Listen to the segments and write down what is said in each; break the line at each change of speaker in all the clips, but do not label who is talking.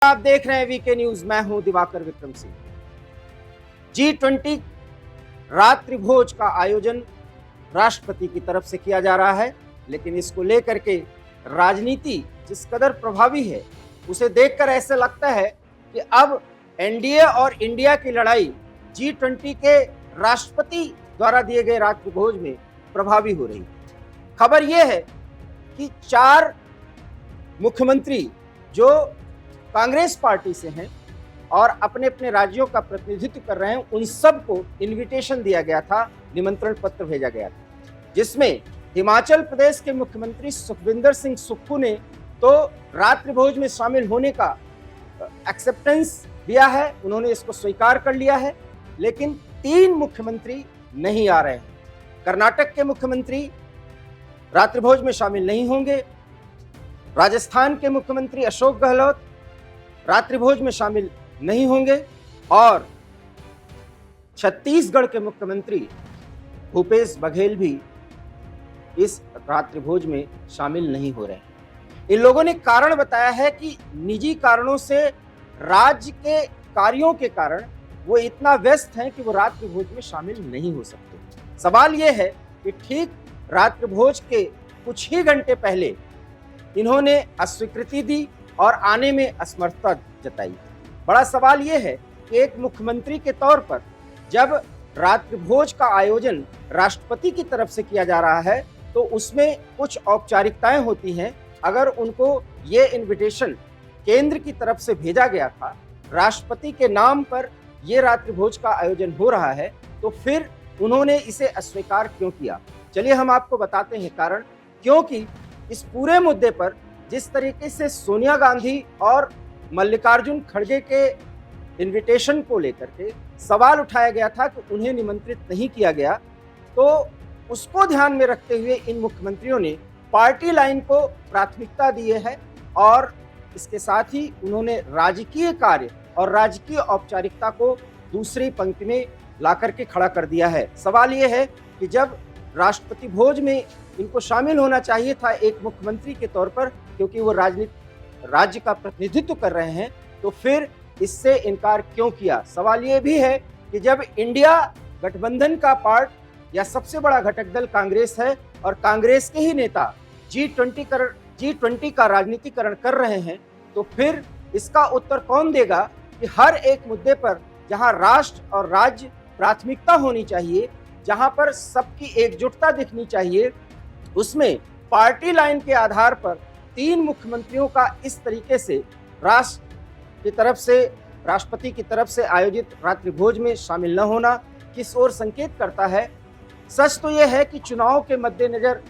आप देख रहे हैं वीके न्यूज। मैं हूं दिवाकर विक्रम सिंह। G20 रात्रि भोज का आयोजन राष्ट्रपति की तरफ से किया जा रहा है, लेकिन इसको लेकर के राजनीति जिस कदर प्रभावी है उसे देखकर ऐसे लगता है कि अब एनडीए और इंडिया की लड़ाई G20 के राष्ट्रपति द्वारा दिए गए रात्रि भोज में प्रभावी हो रही। खबर यह है कि 4 मुख्यमंत्री जो कांग्रेस पार्टी से हैं और अपने अपने राज्यों का प्रतिनिधित्व कर रहे हैं, उन सबको इनविटेशन दिया गया था, निमंत्रण पत्र भेजा गया था, जिसमें हिमाचल प्रदेश के मुख्यमंत्री सुखविंदर सिंह सुक्खू ने तो रात्रि भोज में शामिल होने का एक्सेप्टेंस दिया है, उन्होंने इसको स्वीकार कर लिया है, लेकिन 3 मुख्यमंत्री नहीं आ रहे हैं। कर्नाटक के मुख्यमंत्री रात्रि भोज में शामिल नहीं होंगे, राजस्थान के मुख्यमंत्री अशोक गहलोत रात्रि भोज में शामिल नहीं होंगे और छत्तीसगढ़ के मुख्यमंत्री भूपेश बघेल भी इस रात्रि भोज में शामिल नहीं हो रहे हैं। इन लोगों ने कारण बताया है कि निजी कारणों से, राज्य के कार्यों के कारण वो इतना व्यस्त हैं कि वो रात्रि भोज में शामिल नहीं हो सकते। सवाल ये है कि ठीक रात्रि भोज के कुछ ही घंटे पहले इन्होंने अस्वीकृति दी और आने में असमर्थता जताई। बड़ा सवाल यह है कि एक मुख्यमंत्री के तौर पर जब रात्रि भोज का आयोजन राष्ट्रपति की तरफ से किया जा रहा है तो उसमें कुछ औपचारिकताएं होती हैं। अगर उनको ये इनविटेशन केंद्र की तरफ से भेजा गया था, राष्ट्रपति के नाम पर ये रात्रि भोज का आयोजन हो रहा है, तो फिर उन्होंने इसे अस्वीकार क्यों किया? चलिए हम आपको बताते हैं कारण। क्योंकि इस पूरे मुद्दे पर जिस तरीके से सोनिया गांधी और मल्लिकार्जुन खड़गे के इनविटेशन को लेकर के सवाल उठाया गया था कि उन्हें निमंत्रित नहीं किया गया, तो उसको ध्यान में रखते हुए इन मुख्यमंत्रियों ने पार्टी लाइन को प्राथमिकता दी है और इसके साथ ही उन्होंने राजकीय कार्य और राजकीय औपचारिकता को दूसरी पंक्ति में ला करके खड़ा कर दिया है। सवाल ये है कि जब राष्ट्रपति भोज में इनको शामिल होना चाहिए था एक मुख्यमंत्री के तौर पर, क्योंकि वो राज्य का प्रतिनिधित्व कर रहे हैं, तो फिर इससे इनकार क्यों किया? सवाल ये भी है कि जब इंडिया गठबंधन का पार्ट या सबसे बड़ा घटक दल कांग्रेस है और कांग्रेस के ही नेता G20 का राजनीतिकरण कर रहे हैं, तो फिर इसका उत्तर कौन देगा कि हर एक मुद्दे पर जहां राष्ट्र और राज्य प्राथमिकता होनी चाहिए, जहां पर सबकी एकजुटता दिखनी चाहिए, उसमें पार्टी लाइन के आधार पर 3 मुख्यमंत्रियों का इस तरीके से राष्ट्रपति की तरफ से आयोजित रात्रि भोज में शामिल न होना किस ओर संकेत करता है? सच तो यह है कि चुनाव के मद्देनजर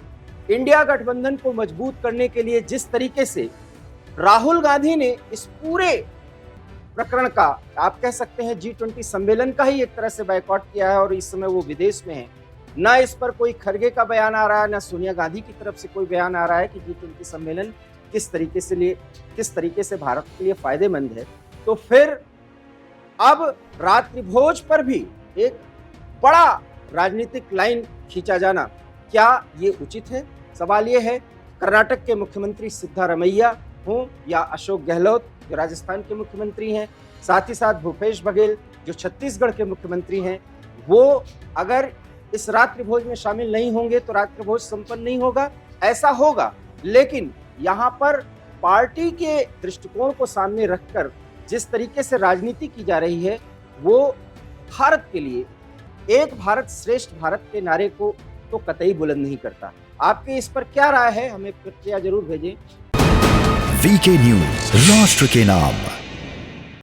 इंडिया गठबंधन को मजबूत करने के लिए जिस तरीके से राहुल गांधी ने इस पूरे प्रकरण का, आप कह सकते हैं G20 सम्मेलन का ही एक तरह से बायकॉट किया है और इस समय वो विदेश में है, ना इस पर कोई खड़गे का बयान आ रहा है, ना सोनिया गांधी की तरफ से कोई बयान आ रहा है कि G20 सम्मेलन किस तरीके से भारत के लिए फायदेमंद है, तो फिर अब रात्रि भोज पर भी एक बड़ा राजनीतिक लाइन खींचा जाना, क्या ये उचित है? सवाल ये है कर्नाटक के मुख्यमंत्री सिद्धारमैया हों या अशोक गहलोत जो राजस्थान के मुख्यमंत्री हैं, साथ ही साथ भूपेश बघेल जो छत्तीसगढ़ के मुख्यमंत्री हैं, वो अगर इस रात्रि भोज में शामिल नहीं होंगे तो रात्रि भोज संपन्न नहीं होगा। ऐसा होगा, लेकिन यहाँ पर पार्टी के दृष्टिकोण को सामने रखकर जिस तरीके से राजनीति की जा रही है, वो भारत के लिए एक भारत श्रेष्ठ भारत के नारे को तो कतई बुलंद नहीं करता। आपके इस पर क्या राय है? हमें प्रतिक्रिया जरूर भेजें।
वीके न्यूज, राष्ट्र के नाम।